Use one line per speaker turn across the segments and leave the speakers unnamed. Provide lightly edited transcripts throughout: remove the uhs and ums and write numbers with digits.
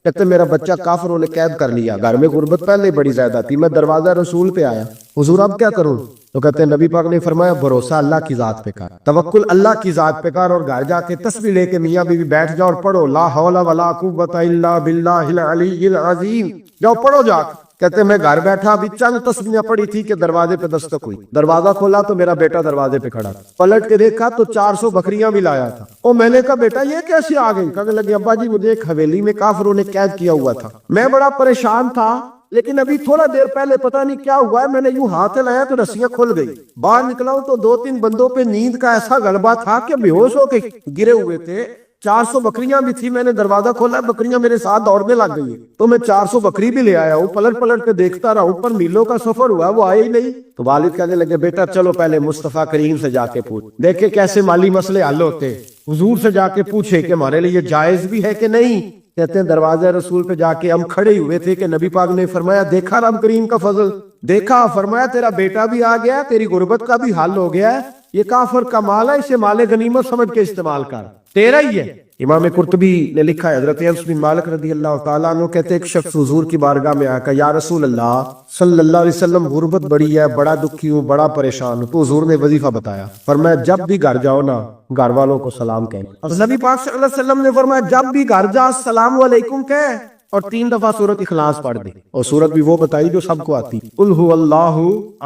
کہتے میرا بچہ کافروں نے قید کر لیا، گھر میں غربت پہلے بڑی زیادہ تھی، میں دروازہ رسول پہ آیا، حضور اب کیا کروں؟ تو کہتے ہیں نبی پاک نے فرمایا بھروسہ اللہ کی ذات پہ کر، توکل اللہ کی ذات پہ کر، اور گھر جا کے تسبیح لے کے میاں بیوی بیٹھ جاؤ اور پڑھو لا حول ولا قوت الا باللہ العلی العظیم، جاؤ پڑھو جا کے۔ کہتے ہیں میں گھر بیٹھا، ابھی چند تسبیحیں پڑھی تھی کہ دروازے پہ دستک ہوئی، دروازہ کھولا تو میرا بیٹا دروازے پہ کھڑا، پلٹ کے دیکھا تو 400 بکریاں بھی لایا تھا۔ اور میں نے کہا بیٹا یہ کیسے آ گئی؟ کہنے لگے ابا جی مجھے ایک حویلی میں کافروں نے قید کیا ہوا تھا، میں بڑا پریشان تھا، لیکن ابھی تھوڑا دیر پہلے پتہ نہیں کیا ہوا ہے، میں نے یوں ہاتھ لایا تو رسیاں کھل گئی، باہر نکلا ہوں تو 2-3 بندوں پہ نیند کا ایسا غلبہ تھا کہ بے ہوش ہو کے گرے ہوئے تھے، 400 بکریاں بھی تھی، میں نے دروازہ کھولا، بکریاں میرے ساتھ دوڑنے لگ گئی، تو میں 400 بکری بھی لے آیا ہوں، پلٹ پلٹ کے دیکھتا رہا ہوں، پر میلوں کا سفر ہوا وہ آئے ہی نہیں۔ تو والد کہنے لگے بیٹا چلو پہلے مصطفیٰ کریم سے جا کے پوچھ دیکھے کیسے مالی مسئلے حل ہوتے، حضور سے جا کے پوچھے کہ ہمارے لیے جائز بھی ہے کہ نہیں۔ کہتے ہیں دروازہ رسول پہ جا کے ہم کھڑے ہوئے تھے کہ نبی پاک نے فرمایا دیکھا رب کریم کا فضل، دیکھا، فرمایا تیرا بیٹا بھی آ گیا، تیری غربت کا بھی حل ہو گیا ہے، یہ کافر کا مال ہے، اسے مال غنیمت سمجھ کے استعمال کر، تیرا ہی ہے۔ امام قرطبی نے لکھا ہے حضرت انس بن مالک رضی اللہ تعالیٰ عنہ کہتے ایک شخص حضور کی بارگاہ میں آیا کہ یا رسول اللہ صلی اللہ علیہ وسلم غربت بڑی ہے، بڑا دکھی ہوں، بڑا پریشان ہوں۔ تو حضور نے وظیفہ بتایا، فرمایا جب بھی گھر جاؤ نا گھر والوں کو سلام کہیں، اور نبی پاک صلی اللہ علیہ وسلم نے فرمایا جب بھی گھر جا السلام علیکم کہہ، اور 3 دفعہ سورۃ اخلاص پڑھ دی، اور سورت بھی وہ بتائی جو سب کو آتی، قل هو اللہ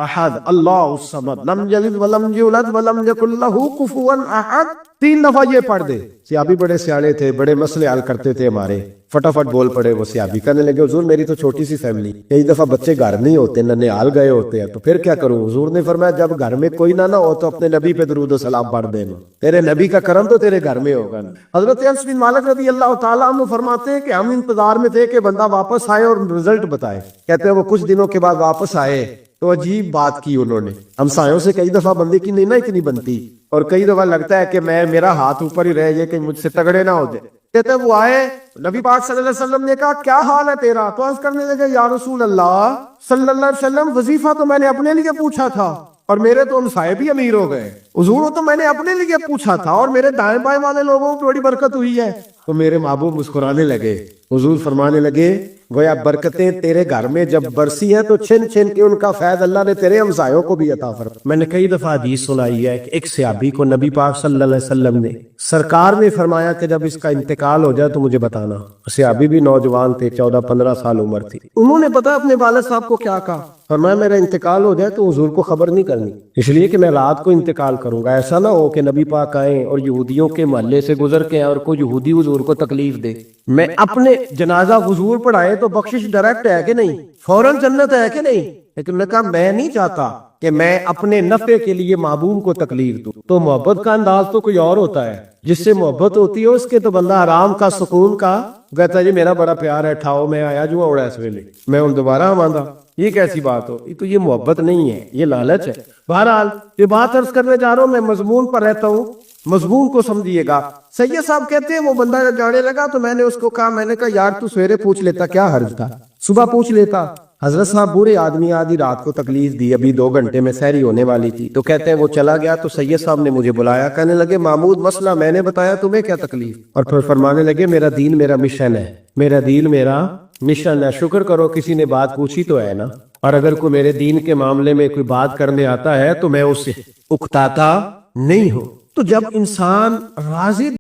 احد اللہ الصمد لم یلد ولم یولد ولم یکن لہ کفوا احد، 3 دفعہ یہ پڑھ دے۔ صحابی بڑے سیاڑے تھے، بڑے مسئلے حل کرتے تھے ہمارے، فٹافٹ بول پڑے وہ صحابی، کہنے لگے حضور میری تو چھوٹی سی فیملی، کئی دفعہ بچے گھر نہیں ہوتے، ننھیال گئے ہوتے ہیں، تو پھر کیا کروں؟ حضور نے فرمایا جب گھر میں کوئی نہ ہو تو اپنے نبی پہ درود و سلام پڑھ دینا، تیرے نبی کا کرم تو تیرے گھر میں ہوگا۔ حضرت انس بن مالک رضی اللہ تعالیٰ عنہ فرماتے ہیں کہ ہم انتظار میں تھے کہ بندہ واپس آئے اور رزلٹ بتائے، کہتے ہیں وہ کچھ دنوں کے بعد واپس آئے تو عجیب بات کی انہوں نے، ہمسایوں سے کئی دفعہ بندے کی نہیں نا اتنی بنتی، اور کئی دفعہ لگتا ہے کہ میرا ہاتھ اوپر ہی رہ جائے کہ مجھ سے تگڑے نہ ہو جائے۔ کہتے ہیں وہ آئے، نبی پاک صلی اللہ علیہ وسلم نے کہا کیا حال ہے تیرا؟ تو عرض کرنے لگے یا رسول اللہ صلی اللہ علیہ وسلم وظیفہ تو میں نے اپنے لیے پوچھا تھا، اور میرے تو ہمسائے بھی امیر ہو گئے، حضور تو میں نے اپنے لیے پوچھا تھا، اور میرے دائیں بائیں والے لوگوں کو بڑی برکت ہوئی ہے۔ تو میرے محبوب مسکرانے لگے، حضور فرمانے لگے گویا برکتیں تیرے گھر میں جب برسی ہیں تو چھن چھن کے ان کا فیض اللہ نے تیرے ہمسایوں کو بھی عطا فرمایا۔ میں نے کئی دفعہ حدیث سنائی ہے کہ ایک صحابی کو نبی پاک صلی اللہ علیہ وسلم نے سرکار نے فرمایا کہ جب اس کا انتقال ہو جائے تو مجھے بتانا، صحابی بھی نوجوان تھے، 14-15 سال عمر تھی، انہوں نے پتا اپنے والد صاحب کو کیا کہا، فرمایا میرا انتقال ہو جائے تو حضور کو خبر نہیں کرنی، اس لیے کہ میں رات کو انتقال کروں گا، ایسا نہ ہو کہ نبی پاک آئیں اور یہودیوں کے محلے سے گزر کے اور کوئی یہودی حضور کو تکلیف دے، میں اپنے جنازہ حضور پڑھائے تو بخشش ڈائریکٹ ہے کہ نہیں، فوراً جنت ہے کہ نہیں، لیکن میں کہا میں نہیں چاہتا کہ میں اپنے نفع کے لیے محبوب کو تکلیف دوں۔ تو محبت کا انداز تو کوئی اور ہوتا ہے، جس سے محبت ہوتی ہے اس کے تو بندہ آرام کا سکون کا کہتا ہے جی میرا بڑا پیار ہے، ٹھاؤ میں آیا جو اڑا اس ویلے میں ان دوبارہ آماندہ، یہ کیسی بات ہو؟ یہ تو یہ محبت نہیں ہے، یہ لالچ ہے۔ بہرحال یہ بات عرض کرنے جا رہا ہوں، میں مضمون پر رہتا ہوں، مضمون کو سمجھیے گا۔ سید صاحب کہتے ہیں وہ بندہ جانے لگا تو میں نے اس کو کہا، میں نے کہا یار تو سویرے پوچھ لیتا، کیا حرج تھا، صبح پوچھ لیتا۔ حضرت صاحب بوڑھے آدمی آدھی رات کو تکلیف دی، ابھی 2 گھنٹے میں سحری ہونے والی تھی، تو کہتے ہیں وہ چلا گیا تو سید صاحب نے مجھے بلایا، کہنے لگے محمود مسئلہ میں نے بتایا، تمہیں کیا تکلیف؟ اور پھر فرمانے لگے میرا دین میرا مشن ہے، میرا دین میرا مشن ہے، شکر کرو کسی نے بات پوچھی تو ہے نا، اور اگر کوئی میرے دین کے معاملے میں کوئی بات کرنے آتا ہے تو میں اس سے اکتاتا نہیں ہوں۔ تو جب انسان راضی